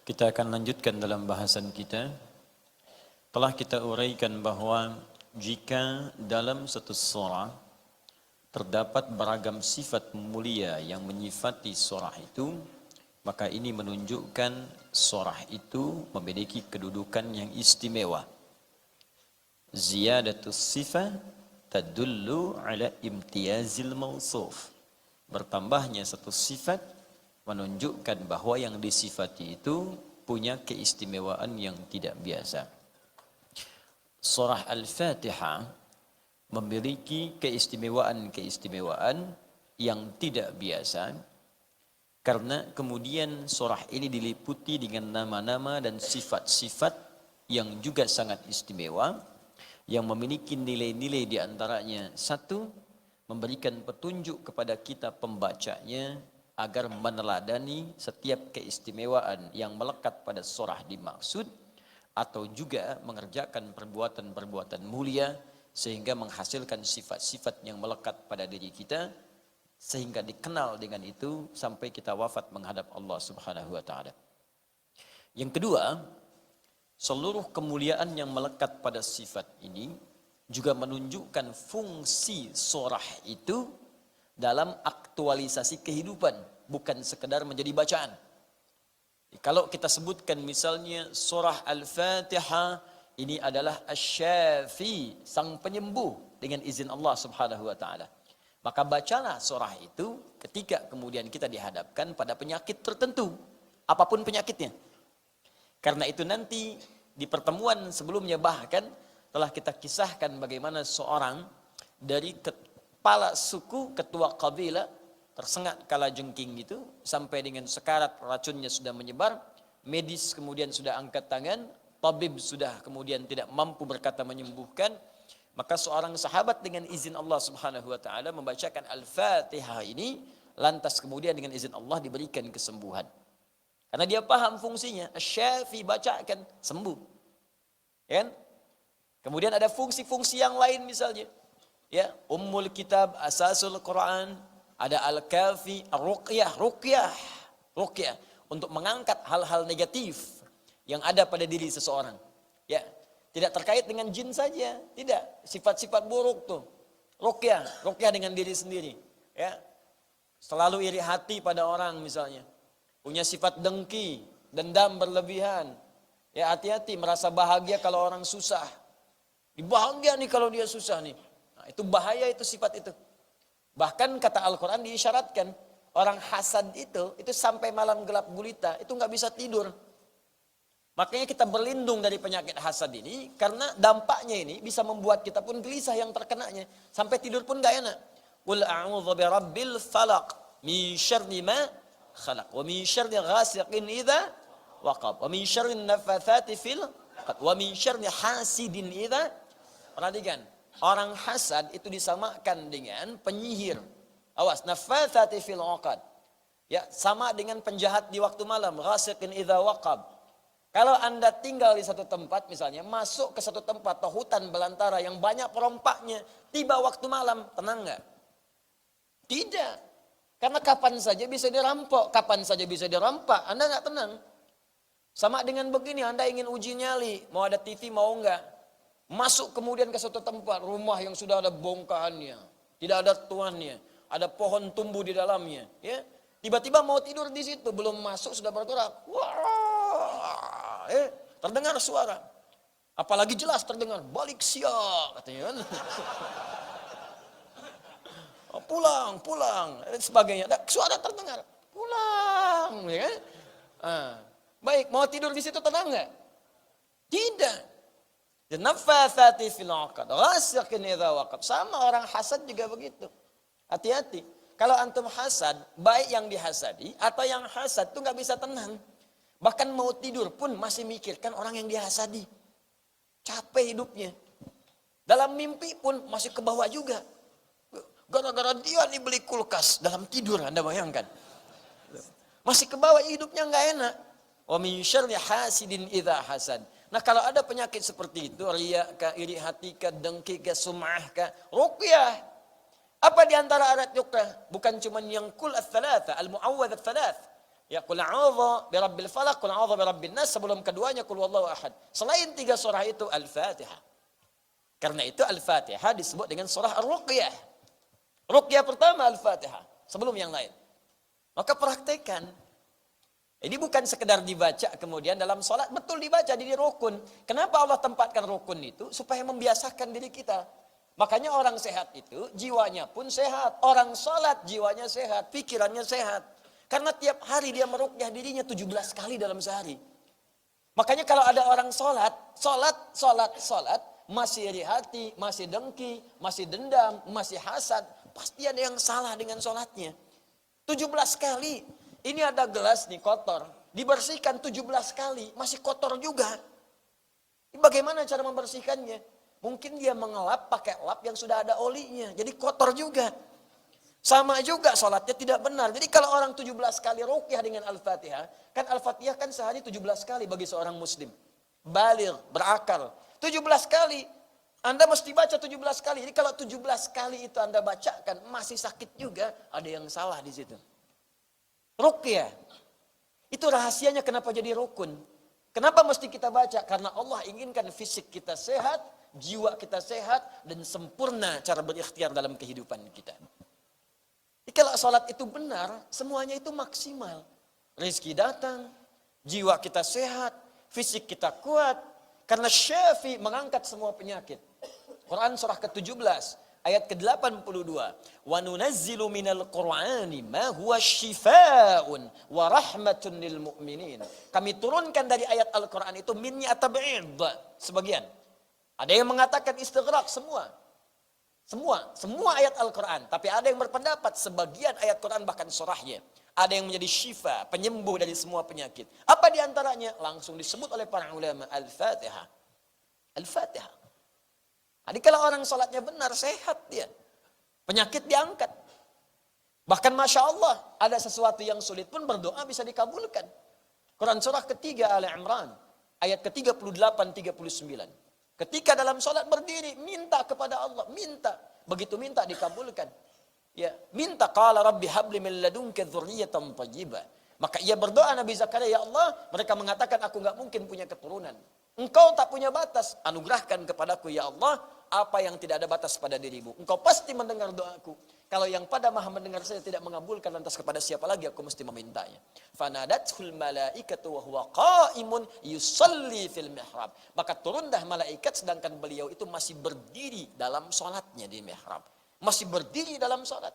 Kita akan lanjutkan dalam bahasan kita. Telah kita uraikan bahwa jika dalam satu surah terdapat beragam sifat mulia yang menyifati surah itu, maka ini menunjukkan surah itu memiliki kedudukan yang istimewa. Ziyadatus sifat tadullu ala imtiyazil mausuf. Bertambahnya satu sifat menunjukkan bahwa yang disifati itu punya keistimewaan yang tidak biasa. Surah Al-Fatihah memiliki keistimewaan-keistimewaan yang tidak biasa, karena kemudian surah ini diliputi dengan nama-nama dan sifat-sifat yang juga sangat istimewa, yang memiliki nilai-nilai di antaranya. Satu, memberikan petunjuk kepada kita pembacanya agar meneladani setiap keistimewaan yang melekat pada surah dimaksud, atau juga mengerjakan perbuatan-perbuatan mulia sehingga menghasilkan sifat-sifat yang melekat pada diri kita, sehingga dikenal dengan itu sampai kita wafat menghadap Allah Subhanahu wa taala. Yang kedua, seluruh kemuliaan yang melekat pada sifat ini juga menunjukkan fungsi surah itu dalam aktualisasi kehidupan, bukan sekedar menjadi bacaan. Kalau kita sebutkan misalnya surah Al-Fatihah ini adalah Asy-Syafi, sang penyembuh dengan izin Allah Subhanahu wa taala. Maka bacalah surah itu ketika kemudian kita dihadapkan pada penyakit tertentu, apapun penyakitnya. Karena itu nanti di pertemuan sebelumnya bahkan telah kita kisahkan bagaimana seorang dari kepala suku, ketua kabilah, tersengat kalajengking itu sampai dengan sekarat, racunnya sudah menyebar, medis kemudian sudah angkat tangan, tabib sudah kemudian tidak mampu berkata menyembuhkan, maka seorang sahabat dengan izin Allah Subhanahu wa taala membacakan Al-Fatihah ini, lantas kemudian dengan izin Allah diberikan kesembuhan. Karena dia paham fungsinya, Asy-Syafi, bacakan sembuh. Ya kan? Kemudian ada fungsi-fungsi yang lain misalnya. Ya, Ummul Kitab, Asasul Quran, ada Al-Kafi, Ar-Ruqyah, Ruqyah untuk mengangkat hal-hal negatif yang ada pada diri seseorang. Ya, tidak terkait dengan jin saja, tidak, sifat-sifat buruk tuh. Ruqyah dengan diri sendiri, ya. Selalu iri hati pada orang misalnya. Punya sifat dengki, dendam berlebihan. Ya, hati-hati merasa bahagia kalau orang susah. Bahagia nih kalau dia susah nih. Nah, itu bahaya itu sifat itu. Bahkan kata Al-Quran diisyaratkan, orang hasad itu sampai malam gelap gulita, itu nggak bisa tidur. Makanya kita berlindung dari penyakit hasad ini, karena dampaknya ini bisa membuat kita pun gelisah yang terkenanya. Sampai tidur pun nggak enak. Qul a'udzu birabbil falaq, min syarri ma khalaq, wa min syarri ghasiqin idza waqab, wa min syarri naffatsati fil 'uqad, wa min syarri hasidin idza. Perhatikan. Orang hasad itu disamakan dengan penyihir. Awas, naffatsati fil 'uqad. Ya, sama dengan penjahat di waktu malam, ghasiqin idza waqab. Kalau Anda tinggal di satu tempat misalnya, masuk ke satu tempat atau hutan belantara yang banyak perompaknya, tiba waktu malam, tenang enggak? Tidak. Karena kapan saja bisa dirampok, kapan saja bisa dirampak, Anda enggak tenang. Sama dengan begini, Anda ingin uji nyali, mau ada TV mau enggak? Masuk kemudian ke suatu tempat, rumah yang sudah ada bongkahannya, tidak ada tuannya, ada pohon tumbuh di dalamnya, ya. Tiba-tiba mau tidur di situ, belum masuk sudah bergerak. Wah, terdengar suara. Apalagi jelas terdengar, balik siap katanya. Pulang, dan sebagainya. Suara terdengar, pulang, ya. Baik, mau tidur di situ tenang nggak? Tidak. Naffatsati fil 'uqad, ghasiqin idza waqab. Sama orang hasad juga begitu. Hati-hati. Kalau antum hasad, baik yang dihasadi atau yang hasad itu nggak bisa tenang. Bahkan mau tidur pun masih mikirkan orang yang dihasadi. Capek hidupnya. Dalam mimpi pun masih ke bawah juga. Gara-gara dia nih beli kulkas dalam tidur, Anda bayangkan. Masih ke bawah, hidupnya nggak enak. Wa min syarri hasidin idza hasad. Nah, kalau ada penyakit seperti itu, riya ka, iri hati ka, dengki ka, sum'ah ka, ruqyah. Apa di antara alat ruqyah? Bukan cuma yang kul ats-tsalatsa, al-mu'awwadz ats-tsalaats. Ya, qul a'udzu birabbil falaq, qul a'udzu birabbin nas, sebelum keduanya qul huwallahu ahad. Selain 3 surah itu Al-Fatihah. Karena itu Al-Fatihah disebut dengan surah Ar-Ruqyah. Ruqyah pertama Al-Fatihah, sebelum yang lain. Maka praktekkan. Ini bukan sekedar dibaca kemudian dalam sholat, betul dibaca di rukun. Kenapa Allah tempatkan rukun itu? Supaya membiasakan diri kita. Makanya orang sehat itu jiwanya pun sehat. Orang sholat jiwanya sehat, pikirannya sehat. Karena tiap hari dia meruqyah dirinya 17 kali dalam sehari. Makanya kalau ada orang sholat, masih iri hati, masih dengki, masih dendam, masih hasad, pasti ada yang salah dengan sholatnya. 17 kali. Ini ada gelas nih kotor, dibersihkan 17 kali, masih kotor juga. Bagaimana cara membersihkannya? Mungkin dia mengelap pakai lap yang sudah ada olinya, jadi kotor juga. Sama juga sholatnya tidak benar. Jadi kalau orang 17 kali ruqyah dengan Al-Fatihah, kan Al-Fatihah kan sehari 17 kali bagi seorang muslim. Baligh, berakal. 17 kali. Anda mesti baca 17 kali. Jadi kalau 17 kali itu Anda bacakan, masih sakit juga, ada yang salah di situ. Ruqyah. Itu rahasianya kenapa jadi rukun. Kenapa mesti kita baca? Karena Allah inginkan fisik kita sehat, jiwa kita sehat, dan sempurna cara berikhtiar dalam kehidupan kita. Jadi kalau sholat itu benar, semuanya itu maksimal. Rezeki datang, jiwa kita sehat, fisik kita kuat. Karena Syafi mengangkat semua penyakit. Quran surah ke-17, ayat ke-82. Wa nunazzilu minal Qur'ani ma huwa syifaa'un wa rahmatun lil mu'minin. Kami turunkan dari ayat Al-Quran itu minnya tab'id, sebagian. Ada yang mengatakan istighraq semua ayat Al-Quran. Tapi ada yang berpendapat sebagian ayat Quran bahkan surahnya. Ada yang menjadi syifa, penyembuh dari semua penyakit. Apa diantaranya? Langsung disebut oleh para ulama Al-Fatihah. Al-Fatihah. Jadi kalau orang sholatnya benar, sehat dia. Penyakit diangkat. Bahkan Masya Allah, ada sesuatu yang sulit pun berdoa bisa dikabulkan. Quran surah ketiga Ali Imran, ayat ke-38-39. Ketika dalam sholat berdiri, minta kepada Allah, minta. Begitu minta dikabulkan. Ya, minta qala rabbi habli min ladunka dzurriyyatan thayyibah. Maka ia berdoa Nabi Zakaria, ya Allah, mereka mengatakan aku enggak mungkin punya keturunan. Engkau tak punya batas, anugerahkan kepadaku ya Allah apa yang tidak ada batas pada dirimu. Engkau pasti mendengar doaku. Kalau yang pada maha mendengar saya tidak mengabulkan, lantas kepada siapa lagi aku mesti memintanya. Fanadathul malaikatu wa huwa qaimun yusalli fil mihrab. Maka turunlah malaikat sedangkan beliau itu masih berdiri dalam salatnya di mihrab. Masih berdiri dalam salat.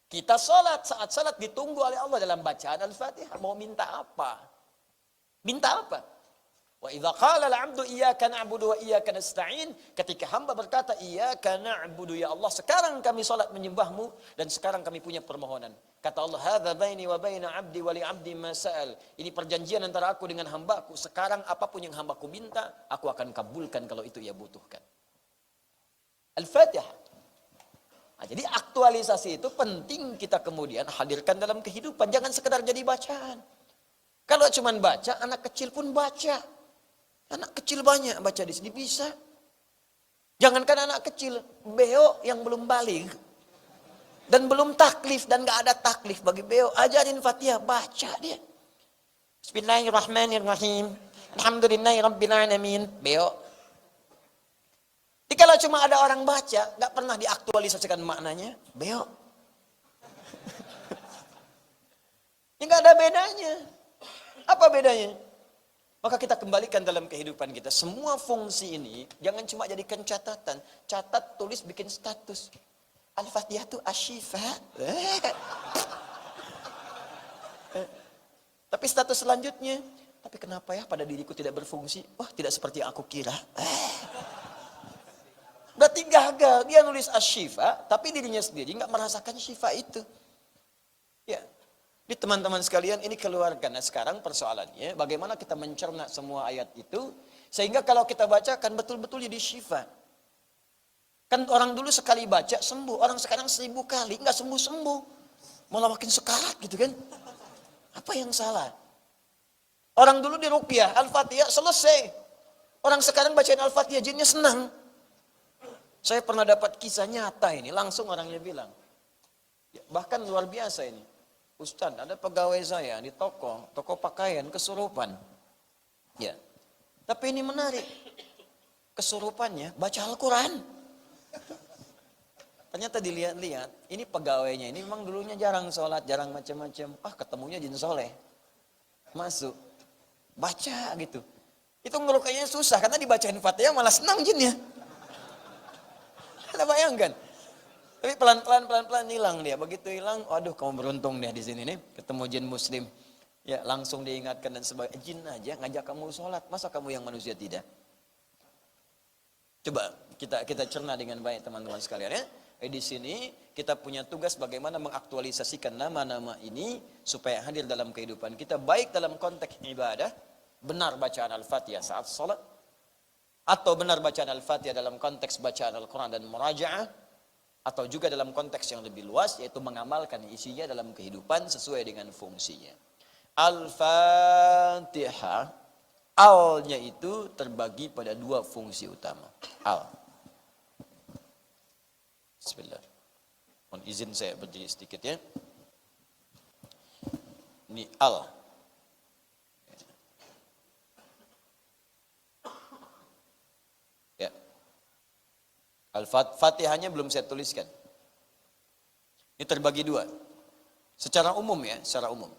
Kita salat, saat salat ditunggu oleh Allah dalam bacaan Al-Fatihah. Mau minta apa? Minta apa? Wa idza qala al-'abdu iyyaka na'budu wa iyyaka nasta'in, ketika hamba berkata iyyaka na'budu ya Allah, sekarang kami salat menyembahmu dan sekarang kami punya permohonan. Kata Allah, hadza baini wa baina 'abdi wa li 'abdi ma sa'al. Ini perjanjian antara aku dengan hambaku. Sekarang apapun yang hambaku minta, aku akan kabulkan kalau itu ia butuhkan. Al-Fatihah. Nah, jadi aktualisasi itu penting kita kemudian hadirkan dalam kehidupan, jangan sekedar jadi bacaan. Kalau cuman baca, anak kecil pun baca. Anak kecil banyak baca di sini bisa. Jangankan anak kecil, beo yang belum balik dan belum taklif dan nggak ada taklif bagi beo, ajarin Fatihah baca dia. Bismillahirrahmanirrahim. Alhamdulillahirabbil alamin. Beo. Jadi kalau cuma ada orang baca, nggak pernah diaktualisasikan maknanya, beo. Ini nggak ada bedanya. Apa bedanya? Maka kita kembalikan dalam kehidupan kita. Semua fungsi ini jangan cuma jadikan catatan. Catat, tulis, bikin status. Al-Fatihah itu asyifa. Tapi status selanjutnya, tapi kenapa ya pada diriku tidak berfungsi? Wah, tidak seperti yang aku kira. Berarti gagal. Dia nulis asyifa, tapi dirinya sendiri nggak merasakan syifa itu. Ya. Di teman-teman sekalian ini keluarkan. Nah sekarang persoalannya bagaimana kita mencerna semua ayat itu sehingga kalau kita baca kan betul-betul jadi syifa. Kan orang dulu sekali baca sembuh, orang sekarang 1000 kali nggak sembuh-sembuh, malah makin sekarat gitu kan? Apa yang salah? Orang dulu di ruqyah Al-Fatihah selesai, orang sekarang bacain Al-Fatihah jinnya senang. Saya pernah dapat kisah nyata ini, langsung orangnya bilang, ya, bahkan luar biasa ini. Ustaz, ada pegawai saya di toko pakaian kesurupan. Ya. Tapi ini menarik. Kesurupannya baca Al-Quran. Ternyata dilihat-lihat, ini pegawainya ini memang dulunya jarang sholat, jarang macam-macam. Ketemunya jin soleh. Masuk. Baca gitu. Itu ngerukainya susah, karena dibacain Fatihah malah senang jinnya. Anda bayangkan? Tapi pelan-pelan hilang dia. Begitu hilang, waduh kamu beruntung deh di sini nih. Ketemu jin muslim. Ya langsung diingatkan dan sebagainya. Jin aja ngajak kamu sholat, masa kamu yang manusia tidak? Coba kita cerna dengan baik teman-teman sekalian ya. Di sini kita punya tugas bagaimana mengaktualisasikan nama-nama ini supaya hadir dalam kehidupan kita, baik dalam konteks ibadah, benar bacaan Al-Fatihah saat sholat, atau benar bacaan Al-Fatihah dalam konteks bacaan Al-Quran dan murajaah, atau juga dalam konteks yang lebih luas yaitu mengamalkan isinya dalam kehidupan sesuai dengan fungsinya. Al-Fatihah, al-nya itu terbagi pada dua fungsi utama. Al. Bismillah. Mohon izin saya berdiri sedikit ya. Ini al. Ya. Al-Fatihahnya belum saya tuliskan. Ini terbagi dua. Secara umum ya, secara umum.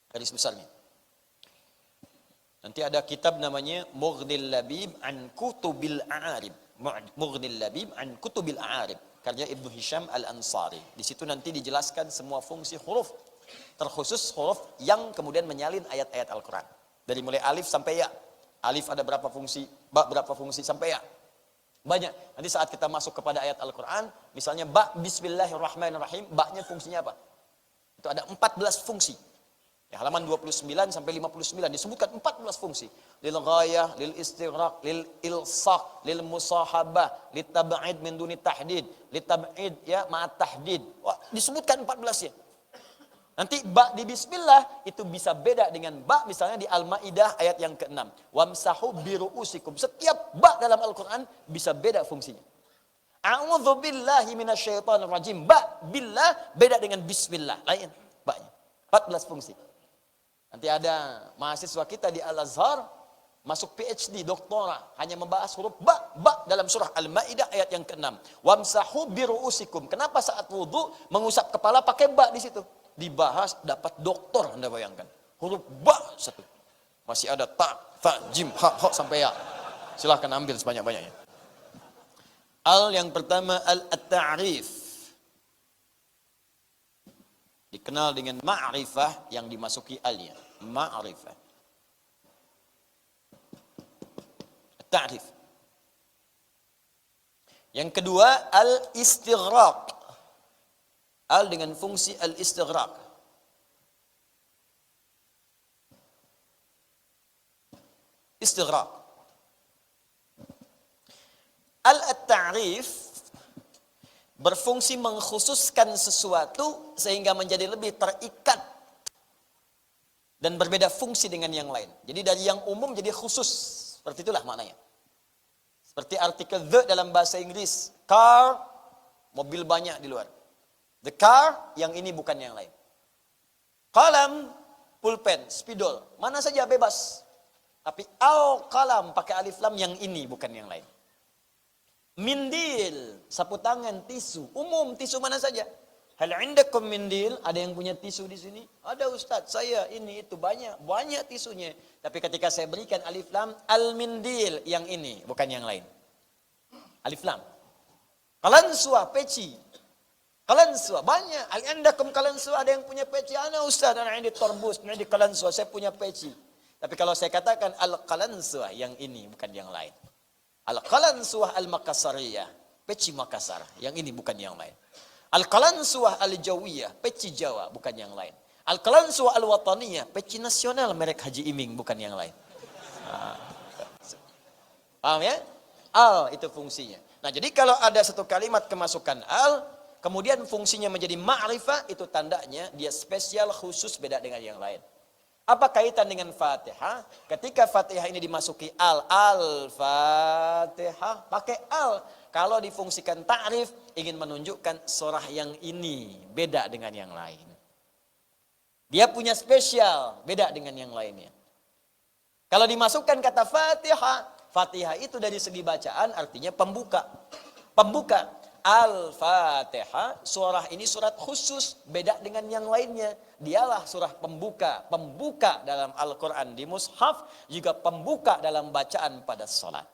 Garis besarnya. Nanti ada kitab namanya Mughnil Labib an Kutubil A'arib. Mughnil Labib an Kutubil A'arib. Karya Ibnu Hisham Al-Ansari. Di situ nanti dijelaskan semua fungsi huruf. Terkhusus huruf yang kemudian menyalin ayat-ayat Al-Quran. Dari mulai alif sampai ya. Alif ada berapa fungsi, ba berapa fungsi sampai ya. Banyak. Nanti saat kita masuk kepada ayat Al-Quran, misalnya ba bismillahirrahmanirrahim, ba-nya fungsinya apa? Itu ada 14 fungsi. Ya, halaman 29 sampai 59 disebutkan 14 fungsi. Lil ghayah, lil istighraq, lil ilsaq, lil musahabah, lit tab'id min duni tahdid, lit tab'id ya ma'at tahdid. Wah, disebutkan 14 ya. Nanti ba di bismillah itu bisa beda dengan ba misalnya di Al-Maidah ayat yang ke-6. Wamsahu biru'usikum. Setiap ba dalam Al-Qur'an bisa beda fungsinya. A'udzu billahi minasyaitonir rajim. Ba billah beda dengan bismillah. Lain ba-nya. 14 fungsi. Nanti ada mahasiswa kita di Al-Azhar masuk PhD, doktora, hanya membahas huruf ba dalam surah Al-Maidah ayat yang ke-6. Wamsahu biru'usikum. Kenapa saat wudu mengusap kepala pakai ba di situ? Dibahas dapat doktor, Anda bayangkan. Huruf ba satu. Masih ada ta, fa, jim, ha, ho sampai ya. Silahkan ambil sebanyak-banyaknya. Al yang pertama al-ta'rif. Dikenal dengan ma'rifah yang dimasuki alnya. Ma'rifah. Ta'rif. Yang kedua, al-istighraq. Al dengan fungsi al-istighraq. Istighraq. Al-ta'rif berfungsi mengkhususkan sesuatu sehingga menjadi lebih terikat dan berbeda fungsi dengan yang lain. Jadi dari yang umum jadi khusus. Seperti itulah maknanya. Seperti artikel the dalam bahasa Inggris. Car, mobil banyak di luar. The car, yang ini bukan yang lain. Qalam, pulpen, spidol. Mana saja bebas. Tapi al-qalam pakai alif lam, yang ini bukan yang lain. Mindil, sapu tangan, tisu. Umum, tisu mana saja. Hal indakum mindil, ada yang punya tisu di sini? Ada Ustaz, saya ini itu banyak tisunya. Tapi ketika saya berikan alif lam, al-mindil, yang ini, bukan yang lain. Alif lam. Kalansua, peci. Kalansua, banyak. Hal indakum kalansua, ada yang punya peci. Ana Ustaz, ana ini torbus, ini kalansua, saya punya peci. Tapi kalau saya katakan al-kalansua, yang ini, bukan yang lain. Al-Qalansuah al-Makassariyah, peci Makassar, yang ini bukan yang lain. Al-Qalansuah al-Jawiyah, peci Jawa, bukan yang lain. Al-Qalansuah al-Wataniyah, peci nasional merek Haji Iming, bukan yang lain. Paham ya? Al itu fungsinya. Nah, jadi kalau ada satu kalimat kemasukan al, kemudian fungsinya menjadi ma'rifah, itu tandanya dia spesial khusus beda dengan yang lain. Apa kaitan dengan Fatihah? Ketika Fatihah ini dimasuki al-Fatihah, pakai al. Kalau difungsikan ta'rif, ingin menunjukkan surah yang ini beda dengan yang lain. Dia punya spesial, beda dengan yang lainnya. Kalau dimasukkan kata Fatihah, Fatihah itu dari segi bacaan artinya pembuka. Pembuka. Al-Fatihah, surah ini surat khusus, beda dengan yang lainnya. Dialah surah pembuka. Pembuka dalam Al-Quran di mushaf, juga pembuka dalam bacaan pada salat.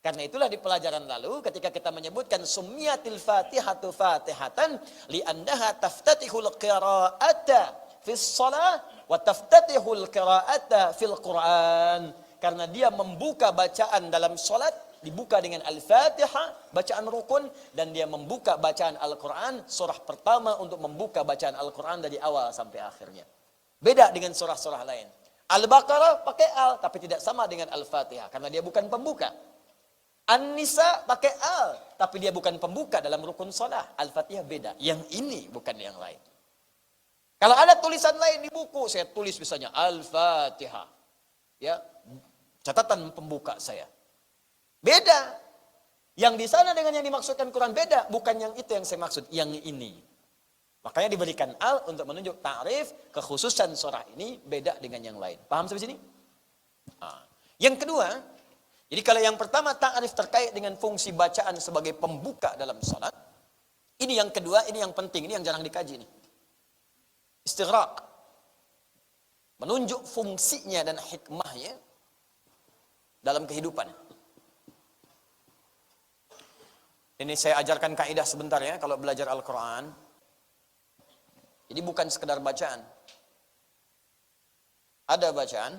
Karena itulah di pelajaran lalu ketika kita menyebutkan summiyatil Fatihatu Fatihatan li'annaha taftatihul qira'ata fis shalah wa taftatihul qira'ata fil Quran. Karena dia membuka bacaan dalam salat, dibuka dengan Al-Fatihah, bacaan rukun, dan dia membuka bacaan Al-Quran, surah pertama untuk membuka bacaan Al-Quran dari awal sampai akhirnya. Beda dengan surah-surah lain. Al-Baqarah pakai al, tapi tidak sama dengan Al-Fatihah, karena dia bukan pembuka. An-Nisa pakai al, tapi dia bukan pembuka dalam rukun salat. Al-Fatihah beda, yang ini bukan yang lain. Kalau ada tulisan lain di buku, saya tulis misalnya Al-Fatihah. Ya, catatan pembuka saya. Beda. Yang di sana dengan yang dimaksudkan Quran beda. Bukan yang itu yang saya maksud. Yang ini. Makanya diberikan al untuk menunjuk ta'rif kekhususan surah ini beda dengan yang lain. Paham sampai sini? Yang kedua, jadi kalau yang pertama ta'rif terkait dengan fungsi bacaan sebagai pembuka dalam salat. Ini yang kedua, ini yang penting. Ini yang jarang dikaji nih. Istighraq. Menunjuk fungsinya dan hikmahnya dalam kehidupan. Ini saya ajarkan kaidah sebentar ya kalau belajar Al-Quran. Jadi bukan sekedar bacaan. Ada bacaan,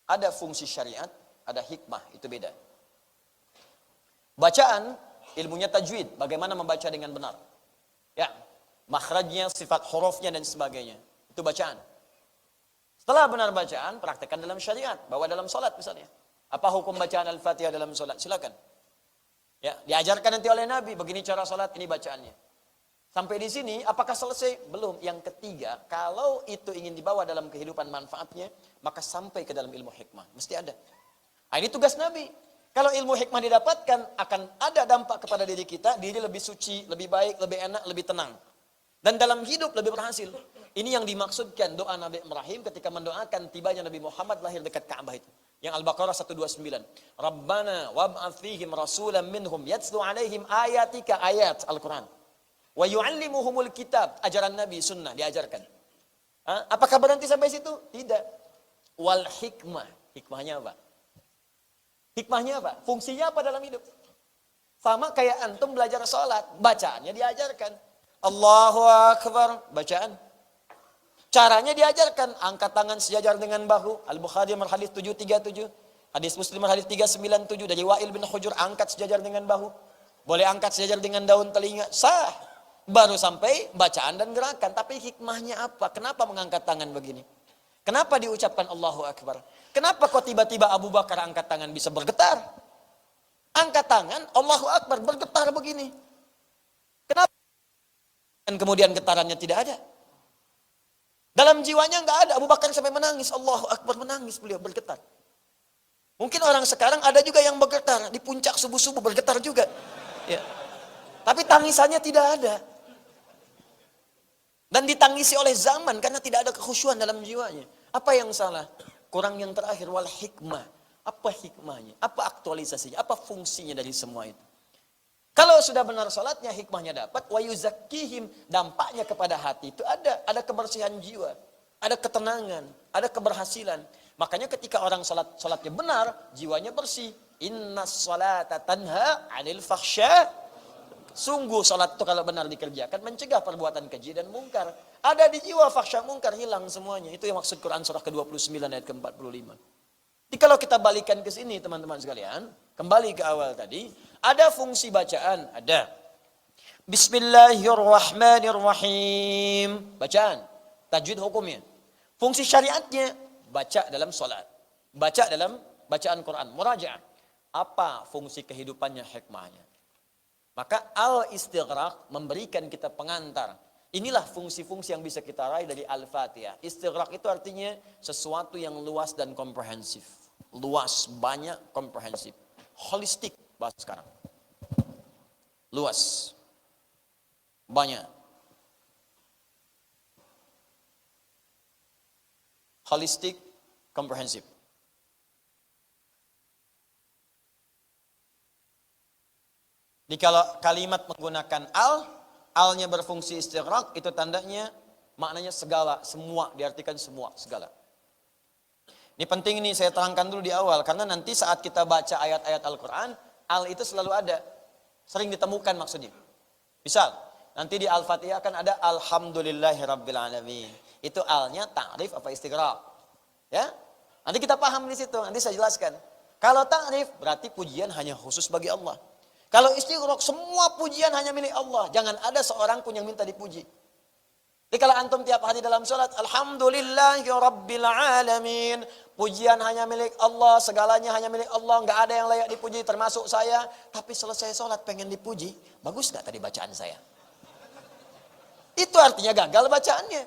ada fungsi syariat, ada hikmah, itu beda. Bacaan, ilmunya tajwid, bagaimana membaca dengan benar. Ya, makhrajnya, sifat hurufnya dan sebagainya. Itu bacaan. Setelah benar bacaan, praktekkan dalam syariat, bawa dalam salat misalnya. Apa hukum bacaan Al-Fatihah dalam salat? Silakan. Ya, diajarkan nanti oleh Nabi, begini cara salat, ini bacaannya. Sampai di sini, apakah selesai? Belum. Yang ketiga, kalau itu ingin dibawa dalam kehidupan manfaatnya, maka sampai ke dalam ilmu hikmah. Mesti ada. Nah, ini tugas Nabi. Kalau ilmu hikmah didapatkan, akan ada dampak kepada diri kita, diri lebih suci, lebih baik, lebih enak, lebih tenang. Dan dalam hidup lebih berhasil. Ini yang dimaksudkan doa Nabi Ibrahim ketika mendoakan tibanya Nabi Muhammad lahir dekat Ka'bah itu. Yang Al-Baqarah 129. Rabbana wab'ats fihim rasulan minhum yatslu alaihim ayatika, ayat Al-Quran. Wa yu'allimuhumul kitab, ajaran Nabi sunnah diajarkan. Apakah berhenti sampai situ? Tidak. Wal hikmah. Hikmahnya apa? Hikmahnya apa? Fungsinya apa dalam hidup? Sama kayak antum belajar sholat, bacaannya diajarkan. Allahu Akbar, bacaan. Caranya diajarkan, angkat tangan sejajar dengan bahu. Al-Bukhari hadis 737, hadis Muslim hadis 397 dari Wa'il bin Hujur, angkat sejajar dengan bahu. Boleh angkat sejajar dengan daun telinga, sah. Baru sampai bacaan dan gerakan. Tapi hikmahnya apa? Kenapa mengangkat tangan begini? Kenapa diucapkan Allahu Akbar? Kenapa kok tiba-tiba Abu Bakar angkat tangan bisa bergetar? Angkat tangan, Allahu Akbar, bergetar begini. Kenapa? Dan kemudian getarannya tidak ada. Dalam jiwanya enggak ada. Abu Bakar sampai menangis. Allahu Akbar, menangis beliau, bergetar. Mungkin orang sekarang ada juga yang bergetar. Di puncak subuh-subuh bergetar juga. Ya. Tapi tangisannya tidak ada. Dan ditangisi oleh zaman karena tidak ada kekhusyuan dalam jiwanya. Apa yang salah? Kurang yang terakhir, wal hikmah. Apa hikmahnya? Apa aktualisasinya? Apa fungsinya dari semua itu? Kalau sudah benar salatnya, hikmahnya dapat, wa yuzakkihim, dampaknya kepada hati itu ada kebersihan jiwa, ada ketenangan, ada keberhasilan. Makanya ketika orang salatnya benar, jiwanya bersih. Innas salata tanha 'anil fahsya. Sungguh salat itu kalau benar dikerjakan mencegah perbuatan keji dan mungkar. Ada di jiwa fahsya mungkar, hilang semuanya. Itu yang maksud Quran surah ke-29 ayat ke-45. Jadi kalau kita balikan ke sini teman-teman sekalian, kembali ke awal tadi, ada fungsi bacaan, ada. Bismillahirrahmanirrahim. Bacaan, tajwid hukumnya. Fungsi syariatnya, baca dalam salat. Baca dalam bacaan Quran, murajaah. Apa fungsi kehidupannya, hikmahnya? Maka al-istighraq memberikan kita pengantar. Inilah fungsi-fungsi yang bisa kita raih dari Al-Fatihah. Istighraq itu artinya sesuatu yang luas dan komprehensif. Luas, banyak, komprehensif. Holistik bahasa sekarang. Luas. Banyak. holistic, comprehensive. Jadi kalau kalimat menggunakan al-nya berfungsi istighraq, itu tandanya maknanya segala, semua, diartikan semua, segala. Ini penting nih saya terangkan dulu di awal, karena nanti saat kita baca ayat-ayat Al-Quran, al itu selalu ada, sering ditemukan maksudnya. Misal, nanti di Al-Fatihah kan ada Alhamdulillahirrabbilalamin. Itu alnya ta'rif apa istighraq. Ya, nanti kita paham di situ, nanti saya jelaskan. Kalau ta'rif berarti pujian hanya khusus bagi Allah. Kalau istighraq semua pujian hanya milik Allah. Jangan ada seorang pun yang minta dipuji. Jadi kalau antum tiap hari dalam sholat, Alhamdulillahirrabbilalamin. Pujian hanya milik Allah, segalanya hanya milik Allah. Nggak ada yang layak dipuji termasuk saya. Tapi selesai sholat pengen dipuji. Bagus nggak tadi bacaan saya? Itu artinya gagal bacaannya.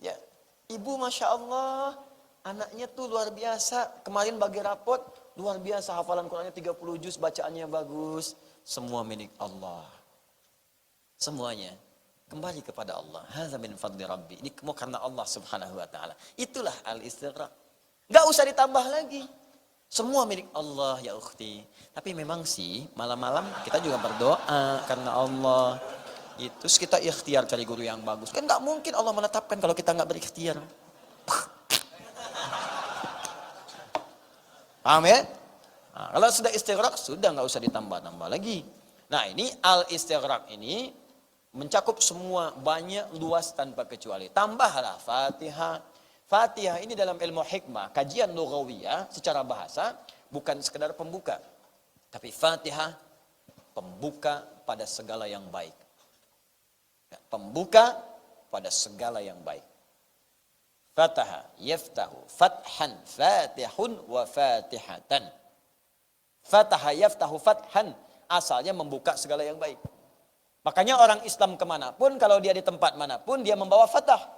Ya, ibu Masya Allah, anaknya tuh luar biasa. Kemarin bagi rapot, luar biasa hafalan Qurannya 30 juz, bacaannya bagus. Semua milik Allah. Semuanya kembali kepada Allah. Hadza min fadli Rabbi. Ini semua karena Allah Subhanahu wa taala. Itulah al-istighraq. Enggak usah ditambah lagi. Semua milik Allah ya ukhti. Tapi memang sih malam-malam kita juga berdoa karena Allah. Itu kita ikhtiar cari guru yang bagus. Kan enggak mungkin Allah menetapkan kalau kita enggak berikhtiar. Paham ya? Nah, kalau sudah istighraq, sudah nggak usah ditambah-tambah lagi. Nah ini al-istighraq ini mencakup semua, banyak, luas tanpa kecuali. Tambahlah Fatihah. Fatihah ini dalam ilmu hikmah, kajian lughawiyah secara bahasa, bukan sekedar pembuka. Tapi Fatihah, pembuka pada segala yang baik. Pembuka pada segala yang baik. Fataha, yaftahu, fathan, fatihun, wa fatihatan. Fataha, yaftahu, fathan. Asalnya membuka segala yang baik. Makanya orang Islam kemanapun, kalau dia di tempat manapun, dia membawa fatah.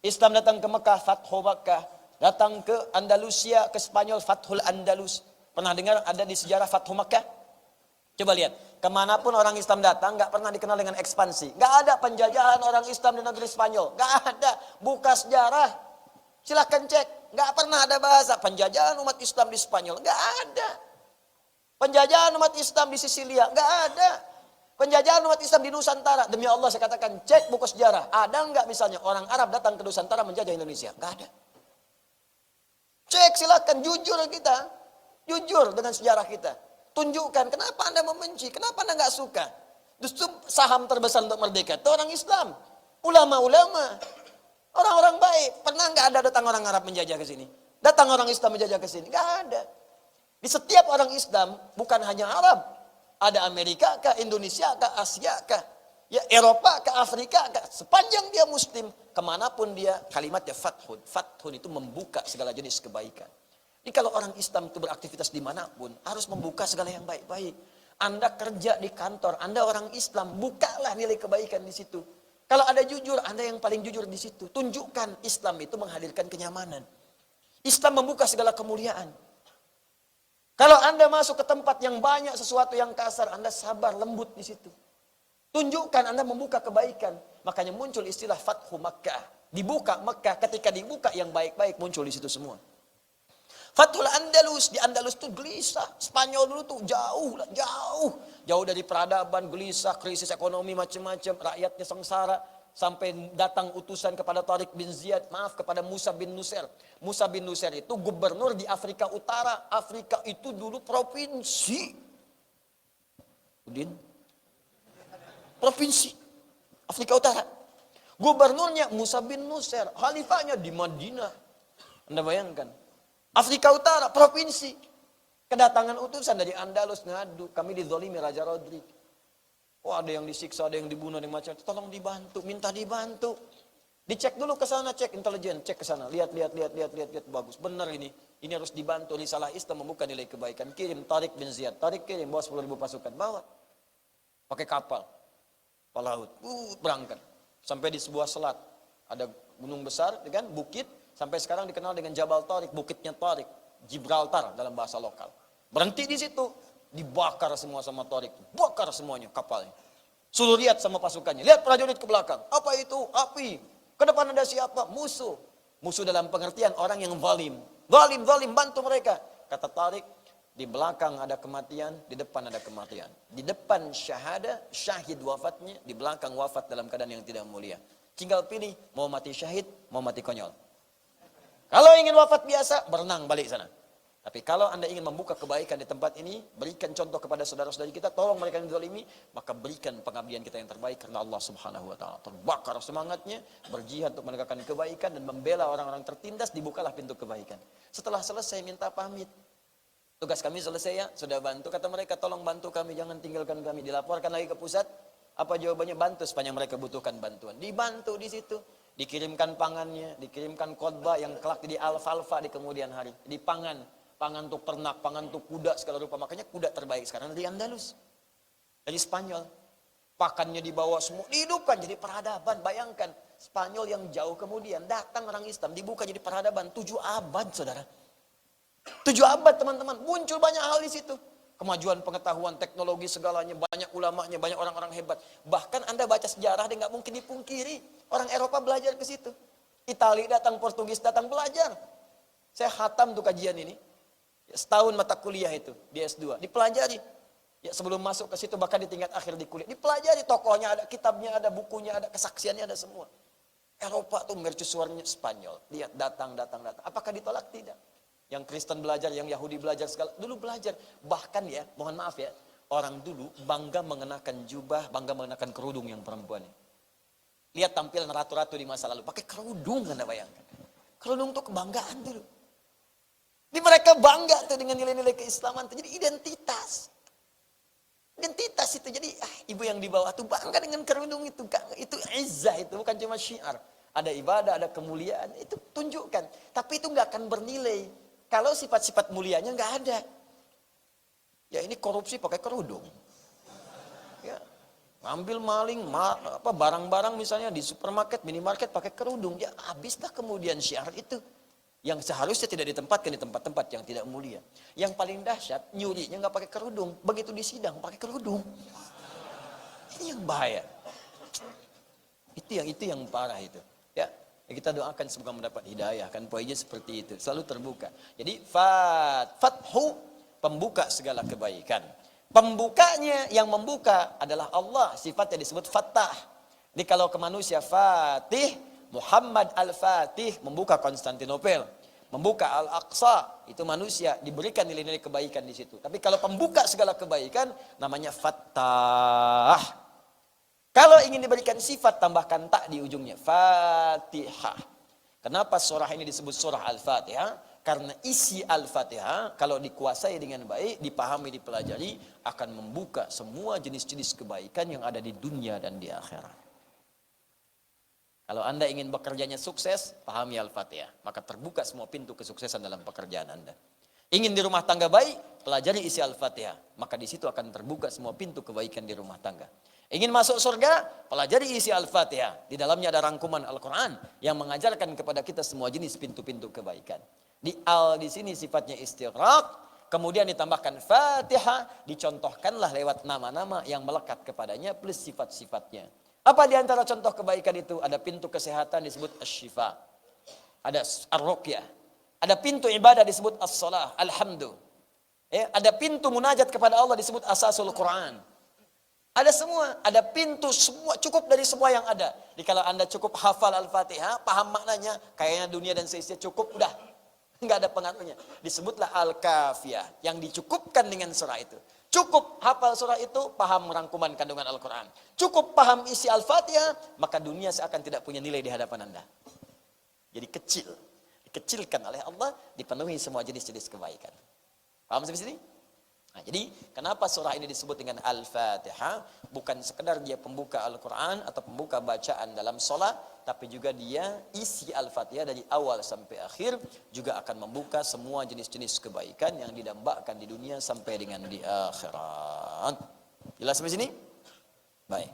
Islam datang ke Mekah, Fathu Makkah. Datang ke Andalusia, ke Spanyol, Fathul Andalus. Pernah dengar ada di sejarah Fathu Makkah? Coba lihat, kemanapun orang Islam datang, gak pernah dikenal dengan ekspansi. Gak ada penjajahan orang Islam di negeri Spanyol. Gak ada. Buka sejarah. Silahkan cek. Gak pernah ada bahasa penjajahan umat Islam di Spanyol. Gak ada. Penjajahan umat Islam di Sisilia. Gak ada. Penjajahan umat Islam di Nusantara. Demi Allah saya katakan, cek buku sejarah. Ada nggak misalnya orang Arab datang ke Nusantara menjajah Indonesia? Nggak ada. Cek silakan, jujur kita. Jujur dengan sejarah kita. Tunjukkan kenapa Anda membenci, kenapa Anda nggak suka. Justru saham terbesar untuk merdeka itu orang Islam. Ulama-ulama. Orang-orang baik. Pernah nggak ada datang orang Arab menjajah ke sini? Datang orang Islam menjajah ke sini? Nggak ada. Di setiap orang Islam, bukan hanya Arab. Ada Amerika kah, Indonesia kah, Asia kah, ya Eropa kah, Afrika kah. Sepanjang dia Muslim, kemanapun dia, kalimatnya fathun. Fathun itu membuka segala jenis kebaikan. Jadi kalau orang Islam itu beraktivitas dimanapun, harus membuka segala yang baik-baik. Anda kerja di kantor, Anda orang Islam, bukalah nilai kebaikan di situ. Kalau ada jujur, Anda yang paling jujur di situ. Tunjukkan Islam itu menghadirkan kenyamanan. Islam membuka segala kemuliaan. Kalau Anda masuk ke tempat yang banyak sesuatu yang kasar, Anda sabar, lembut di situ. Tunjukkan Anda membuka kebaikan. Makanya muncul istilah Fathu Makkah. Dibuka Makkah, ketika dibuka yang baik-baik muncul di situ semua. Fathul Andalus, di Andalus itu gelisah. Spanyol dulu tuh jauh dari peradaban, gelisah, krisis ekonomi macam-macam, rakyatnya sengsara. Sampai datang utusan kepada Tariq bin Ziyad, kepada Musa bin Nusair. Musa bin Nusair itu gubernur di Afrika Utara. Afrika itu dulu provinsi. Udin? Provinsi. Afrika Utara. Gubernurnya Musa bin Nusair. Khalifahnya di Madinah. Anda bayangkan. Afrika Utara, provinsi. Kedatangan utusan dari Andalus ngadu. Kami dizolimi Raja Rodrik. Oh ada yang disiksa, ada yang dibunuh, ada yang macam. Tolong dibantu, minta dibantu. Dicek dulu ke sana, cek intelijen, cek ke sana. Lihat, bagus. Benar ini. Ini harus dibantu. Risalah Islam membuka nilai kebaikan. Kirim Tariq bin Ziyad. Tariq kirim, bawa 10.000 pasukan. Bawa. Pakai kapal. Laut. Berangkat. Sampai di sebuah selat. Ada gunung besar, kan? Bukit. Sampai sekarang dikenal dengan Jabal Tariq. Bukitnya Tariq. Gibraltar dalam bahasa lokal. Berhenti di situ. Dibakar semua sama Tariq. Bakar semuanya kapalnya. Suruh lihat sama pasukannya. Lihat prajurit ke belakang. Apa itu? Api. Ke depan ada siapa? Musuh. Musuh dalam pengertian orang yang zalim. Zalim, bantu mereka. Kata Tariq, di belakang ada kematian, di depan ada kematian. Di depan syahid wafatnya, di belakang wafat dalam keadaan yang tidak mulia. Tinggal pilih, mau mati syahid, mau mati konyol. Kalau ingin wafat biasa, berenang balik sana. Tapi kalau Anda ingin membuka kebaikan di tempat ini, berikan contoh kepada saudara-saudari kita, tolong mereka yang dizalimi, maka berikan pengabdian kita yang terbaik karena Allah Subhanahu wa taala. Terbakar semangatnya, berjihad untuk menegakkan kebaikan dan membela orang-orang tertindas, dibukalah pintu kebaikan. Setelah selesai minta pamit. Tugas kami selesai ya, sudah bantu. Kata mereka, tolong bantu kami, jangan tinggalkan kami. Dilaporkan lagi ke pusat. Apa jawabannya? Bantu sepanjang mereka butuhkan bantuan. Dibantu di situ. Dikirimkan pangannya, dikirimkan khotbah yang kelak di alfalfa di kemudian hari. Di pangan untuk ternak, pangan untuk kuda segala rupa. Makanya kuda terbaik sekarang dari Andalus, dari Spanyol. Pakannya dibawa semua, dihidupkan jadi peradaban. Bayangkan, Spanyol yang jauh kemudian datang orang Islam, dibuka jadi peradaban 7 abad, saudara. 7 abad teman-teman, muncul banyak hal di situ. Kemajuan pengetahuan, teknologi segalanya, banyak ulamanya, banyak orang-orang hebat. Bahkan Anda baca sejarah, dia nggak mungkin dipungkiri. Orang Eropa belajar ke situ. Itali datang, Portugis datang belajar. Saya khatam tuh kajian ini. Setahun mata kuliah itu di S2, dipelajari. Ya, sebelum masuk ke situ bahkan di tingkat akhir di kuliah, dipelajari tokohnya ada, kitabnya ada, bukunya ada, kesaksiannya ada semua. Eropa tuh mercusuarnya Spanyol. Lihat datang. Apakah ditolak? Tidak. Yang Kristen belajar, yang Yahudi belajar segala, dulu belajar. Bahkan ya, mohon maaf ya, orang dulu bangga mengenakan jubah, bangga mengenakan kerudung yang perempuan. Lihat tampilan ratu-ratu di masa lalu, pakai kerudung, Anda bayangkan. Kerudung tuh kebanggaan dulu. Di mereka bangga tuh dengan nilai-nilai keislaman itu. Jadi identitas. Identitas itu. Jadi ibu yang di bawah tuh bangga dengan kerudung itu. Itu izzah, itu bukan cuma syiar. Ada ibadah, ada kemuliaan, itu tunjukkan. Tapi itu nggak akan bernilai kalau sifat-sifat mulianya nggak ada. Ya ini korupsi pakai kerudung. Ya, ngambil maling, barang-barang misalnya di supermarket, minimarket pakai kerudung. Ya habislah kemudian syiar itu. Yang seharusnya tidak ditempatkan di tempat-tempat yang tidak mulia. Yang paling dahsyat, nyurinya nggak pakai kerudung. Begitu di sidang pakai kerudung. Ini yang bahaya. Itu yang parah itu. Ya, kita doakan semoga mendapat hidayah. Kan poinnya seperti itu, selalu terbuka. Jadi fathu, pembuka segala kebaikan. Pembukanya yang membuka adalah Allah, sifatnya disebut Fattah. Jadi kalau ke manusia Fatih, Muhammad Al-Fatih membuka Konstantinopel, membuka Al-Aqsa, itu manusia diberikan nilai-nilai kebaikan di situ. Tapi kalau pembuka segala kebaikan namanya Fattah. Kalau ingin diberikan sifat, tambahkan tak di ujungnya, Fatihah. Kenapa surah ini disebut surah Al-Fatihah? Karena isi Al-Fatihah kalau dikuasai dengan baik, dipahami, dipelajari, akan membuka semua jenis-jenis kebaikan yang ada di dunia dan di akhirat. Kalau Anda ingin bekerjanya sukses, pahami Al-Fatihah. Maka terbuka semua pintu kesuksesan dalam pekerjaan Anda. Ingin di rumah tangga baik, pelajari isi Al-Fatihah. Maka di situ akan terbuka semua pintu kebaikan di rumah tangga. Ingin masuk surga, pelajari isi Al-Fatihah. Di dalamnya ada rangkuman Al-Quran yang mengajarkan kepada kita semua jenis pintu-pintu kebaikan. Di sini sifatnya istighraq, kemudian ditambahkan Fatihah, dicontohkanlah lewat nama-nama yang melekat kepadanya plus sifat-sifatnya. Apa di antara contoh kebaikan itu? Ada pintu kesehatan disebut asy-syifa. Ada ar-ruqyah. Ada pintu ibadah disebut as-shalah, alhamdu. Ada pintu munajat kepada Allah disebut asasul Quran. Ada semua, ada pintu semua, cukup dari semua yang ada. Jadi kalau Anda cukup hafal Al-Fatihah, paham maknanya, kayaknya dunia dan seisinya cukup, udah. Enggak ada pengaruhnya. Disebutlah Al-Kafiyah, yang dicukupkan dengan surah itu. Cukup hafal surah itu, paham rangkuman kandungan Al-Quran. Cukup paham isi Al-Fatihah, maka dunia seakan tidak punya nilai di hadapan Anda. Jadi kecil. Dikecilkan oleh Allah, dipenuhi semua jenis-jenis kebaikan. Paham sampai sini? Nah, jadi kenapa surah ini disebut dengan Al-Fatihah? Bukan sekedar dia pembuka Al-Quran atau pembuka bacaan dalam sholat, tapi juga dia isi Al-Fatihah dari awal sampai akhir juga akan membuka semua jenis-jenis kebaikan yang didambakan di dunia sampai dengan di akhirat. Jelas sampai sini? Baik.